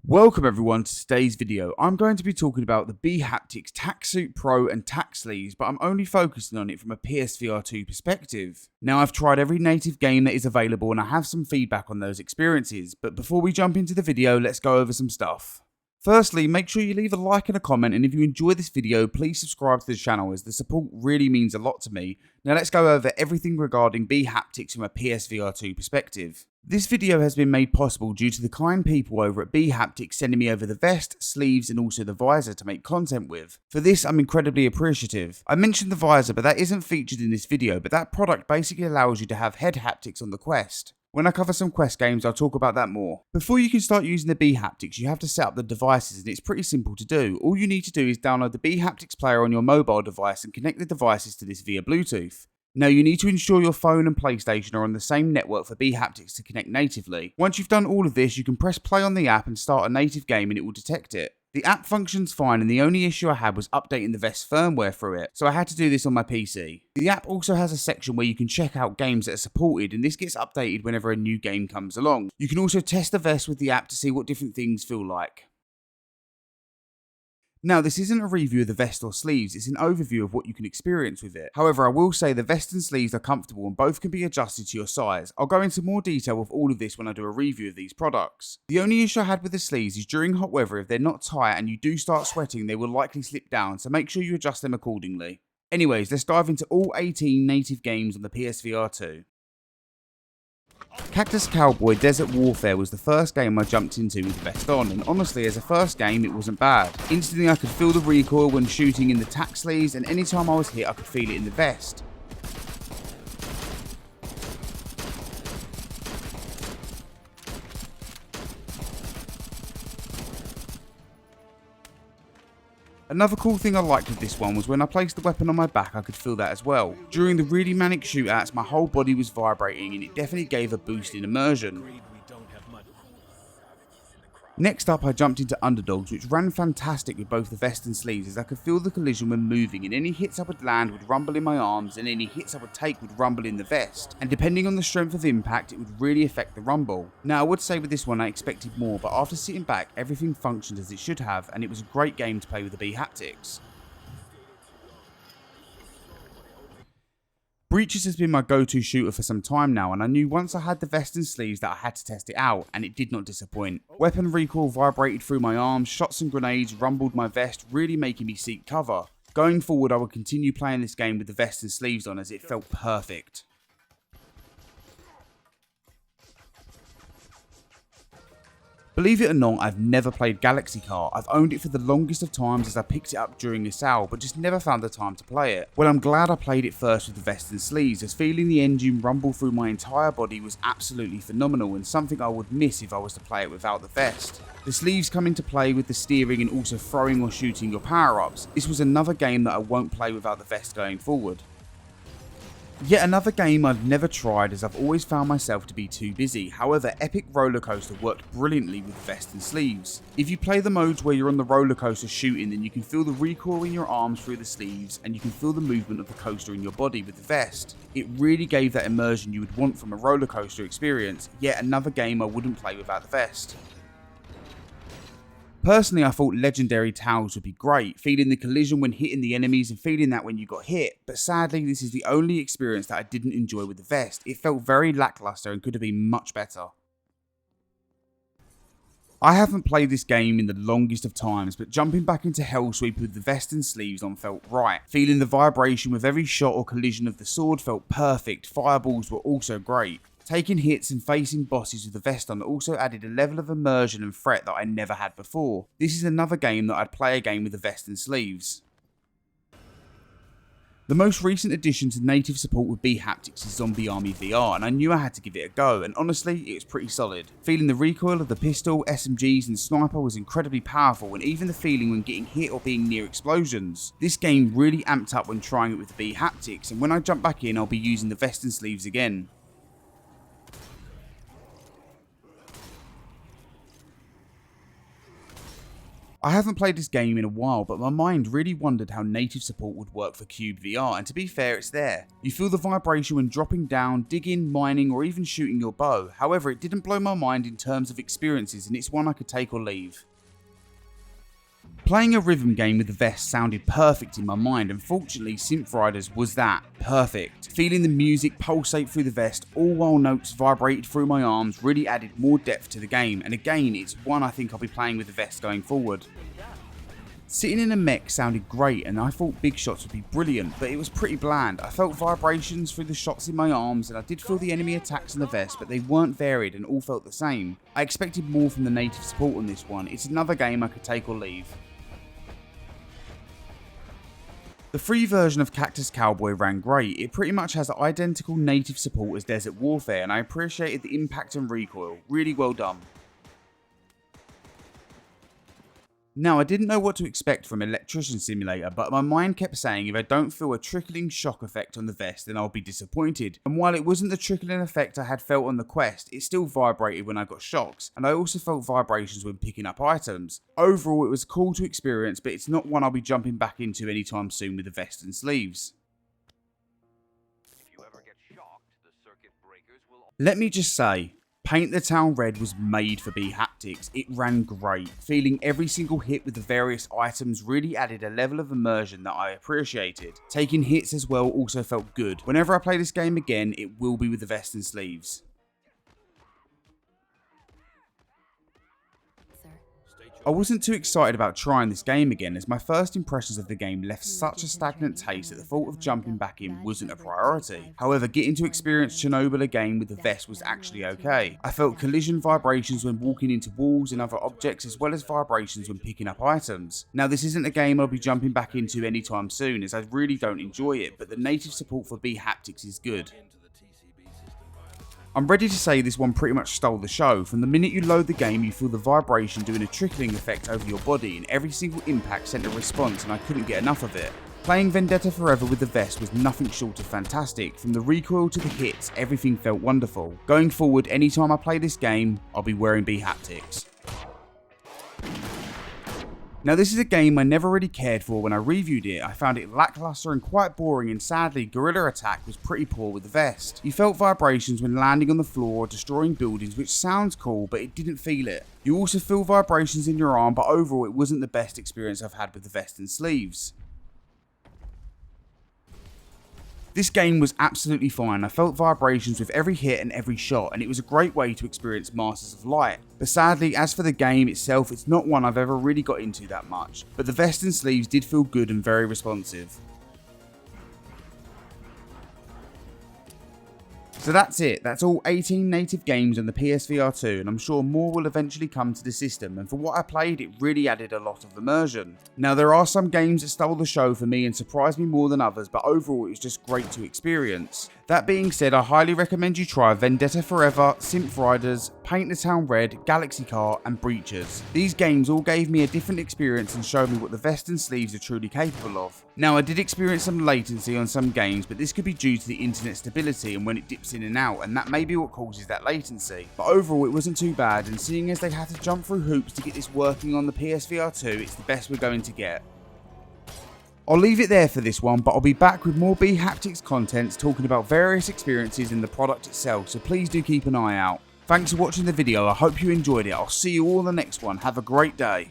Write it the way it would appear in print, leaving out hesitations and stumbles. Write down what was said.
Welcome everyone to today's video. I'm going to be talking about the bHaptics Taxsuit Pro and Tax Sleeves, but I'm only focusing on it from a PSVR2 perspective. Now, I've tried every native game that is available and I have some feedback on those experiences, but before we jump into the video, let's go over some stuff. Firstly, make sure you leave a like and a comment, and if you enjoy this video, please subscribe to the channel as the support really means a lot to me. Now let's go over everything regarding bHaptics from a PSVR2 perspective. This video has been made possible due to the kind people over at bHaptics sending me over the vest, sleeves and also the visor to make content with. For this, I'm incredibly appreciative. I mentioned the visor, but that isn't featured in this video, but that product basically allows you to have head haptics on the Quest. When I cover some Quest games, I'll talk about that more. Before you can start using the bHaptics, you have to set up the devices, and it's pretty simple to do. All you need to do is download the bHaptics player on your mobile device and connect the devices to this via Bluetooth. Now, you need to ensure your phone and PlayStation are on the same network for bHaptics to connect natively. Once you've done all of this, you can press play on the app and start a native game and it will detect it. The app functions fine, and the only issue I had was updating the vest firmware through it, so I had to do this on my PC. The app also has a section where you can check out games that are supported, and this gets updated whenever a new game comes along. You can also test the vest with the app to see what different things feel like. Now, this isn't a review of the vest or sleeves, it's an overview of what you can experience with it. However, I will say the vest and sleeves are comfortable and both can be adjusted to your size. I'll go into more detail with all of this when I do a review of these products. The only issue I had with the sleeves is during hot weather, if they're not tight and you do start sweating, they will likely slip down, so make sure you adjust them accordingly. Anyways, let's dive into all 18 native games on the PSVR2. Cactus Cowboy Desert Warfare was the first game I jumped into with the vest on, and honestly, as a first game it wasn't bad. Instantly I could feel the recoil when shooting in the tax sleeves, and anytime I was hit I could feel it in the vest. Another cool thing I liked with this one was when I placed the weapon on my back I could feel that as well. During the really manic shootouts my whole body was vibrating and it definitely gave a boost in immersion. Next up I jumped into Underdogs, which ran fantastic with both the vest and sleeves, as I could feel the collision when moving, and any hits I would land would rumble in my arms and any hits I would take would rumble in the vest, and depending on the strength of impact it would really affect the rumble. Now I would say with this one I expected more, but after sitting back everything functioned as it should have, and it was a great game to play with the bHaptics. Breaches has been my go-to shooter for some time now, and I knew once I had the vest and sleeves that I had to test it out, and it did not disappoint. Weapon recoil vibrated through my arms, shots and grenades rumbled my vest, really making me seek cover. Going forward I would continue playing this game with the vest and sleeves on as it felt perfect. Believe it or not, I've never played Galaxy Car. I've owned it for the longest of times as I picked it up during a sale, but just never found the time to play it. Well, I'm glad I played it first with the vest and sleeves, as feeling the engine rumble through my entire body was absolutely phenomenal and something I would miss if I was to play it without the vest. The sleeves come into play with the steering and also throwing or shooting your power-ups. This was another game that I won't play without the vest going forward. Yet another game I've never tried, as I've always found myself to be too busy. However, Epic Roller Coaster worked brilliantly with vest and sleeves. If you play the modes where you're on the roller coaster shooting, then you can feel the recoil in your arms through the sleeves, and you can feel the movement of the coaster in your body with the vest. It really gave that immersion you would want from a roller coaster experience. Yet another game I wouldn't play without the vest. Personally, I thought Legendary Towers would be great, feeling the collision when hitting the enemies and feeling that when you got hit, but sadly this is the only experience that I didn't enjoy with the vest. It felt very lackluster and could have been much better. I haven't played this game in the longest of times, but jumping back into Hellsweep with the vest and sleeves on felt right. Feeling the vibration with every shot or collision of the sword felt perfect. Fireballs were also great. Taking hits and facing bosses with the vest on also added a level of immersion and threat that I never had before. This is another game that I'd play again with the vest and sleeves. The most recent addition to native support with bHaptics is Zombie Army VR, and I knew I had to give it a go, and honestly it was pretty solid. Feeling the recoil of the pistol, SMGs and sniper was incredibly powerful, and even the feeling when getting hit or being near explosions. This game really amped up when trying it with the bHaptics, and when I jump back in I'll be using the vest and sleeves again. I haven't played this game in a while, but my mind really wondered how native support would work for Cube VR, and to be fair, it's there. You feel the vibration when dropping down, digging, mining, or even shooting your bow. However, it didn't blow my mind in terms of experiences, and it's one I could take or leave. Playing a rhythm game with the vest sounded perfect in my mind, and fortunately Synth Riders was that, perfect. Feeling the music pulsate through the vest, all while notes vibrated through my arms, really added more depth to the game, and again it's one I think I'll be playing with the vest going forward. Sitting in a mech sounded great, and I thought big shots would be brilliant, but it was pretty bland. I felt vibrations through the shots in my arms, and I did feel the enemy attacks in the vest, but they weren't varied and all felt the same. I expected more from the native support on this one. It's another game I could take or leave. The free version of Cactus Cowboy ran great. It pretty much has identical native support as Desert Warfare, and I appreciated the impact and recoil. Really well done. Now, I didn't know what to expect from Electrician Simulator, but my mind kept saying if I don't feel a trickling shock effect on the vest, then I'll be disappointed. And while it wasn't the trickling effect I had felt on the Quest, it still vibrated when I got shocks, and I also felt vibrations when picking up items. Overall, it was cool to experience, but it's not one I'll be jumping back into anytime soon with the vest and sleeves. If you ever get shocked, the circuit breakers will... Let me just say, Paint the Town Red was made for bHaptics. It ran great. Feeling every single hit with the various items really added a level of immersion that I appreciated. Taking hits as well also felt good. Whenever I play this game again, it will be with the vest and sleeves. I wasn't too excited about trying this game again, as my first impressions of the game left such a stagnant taste that the thought of jumping back in wasn't a priority. However, getting to experience Chernobyl again with the vest was actually okay. I felt collision vibrations when walking into walls and other objects, as well as vibrations when picking up items. Now, this isn't a game I'll be jumping back into anytime soon, as I really don't enjoy it, but the native support for bHaptics is good. I'm ready to say this one pretty much stole the show. From the minute you load the game, you feel the vibration doing a trickling effect over your body, and every single impact sent a response, and I couldn't get enough of it. Playing Vendetta Forever with the vest was nothing short of fantastic. From the recoil to the hits, everything felt wonderful. Going forward, anytime I play this game, I'll be wearing bHaptics. Now, this is a game I never really cared for when I reviewed it. I found it lackluster and quite boring, and sadly Guerrilla Attack was pretty poor with the vest. You felt vibrations when landing on the floor or destroying buildings, which sounds cool, but it didn't feel it. You also feel vibrations in your arm, but overall it wasn't the best experience I've had with the vest and sleeves. This game was absolutely fine. I felt vibrations with every hit and every shot, and it was a great way to experience Masters of Light. But sadly, as for the game itself, it's not one I've ever really got into that much. But the vest and sleeves did feel good and very responsive. So that's it. That's all 18 native games on the PSVR2, and I'm sure more will eventually come to the system, and for what I played, it really added a lot of immersion. Now, there are some games that stole the show for me and surprised me more than others, but overall it was just great to experience. That being said, I highly recommend you try Vendetta Forever, Synth Riders, Paint the Town Red, Galaxy Car, and Breachers. These games all gave me a different experience and showed me what the vest and sleeves are truly capable of. Now, I did experience some latency on some games, but this could be due to the internet stability and when it dips in and out, and that may be what causes that latency. But overall, it wasn't too bad, and seeing as they had to jump through hoops to get this working on the PSVR2, it's the best we're going to get. I'll leave it there for this one, but I'll be back with more bHaptics contents talking about various experiences in the product itself, so please do keep an eye out. Thanks for watching the video, I hope you enjoyed it. I'll see you all in the next one. Have a great day.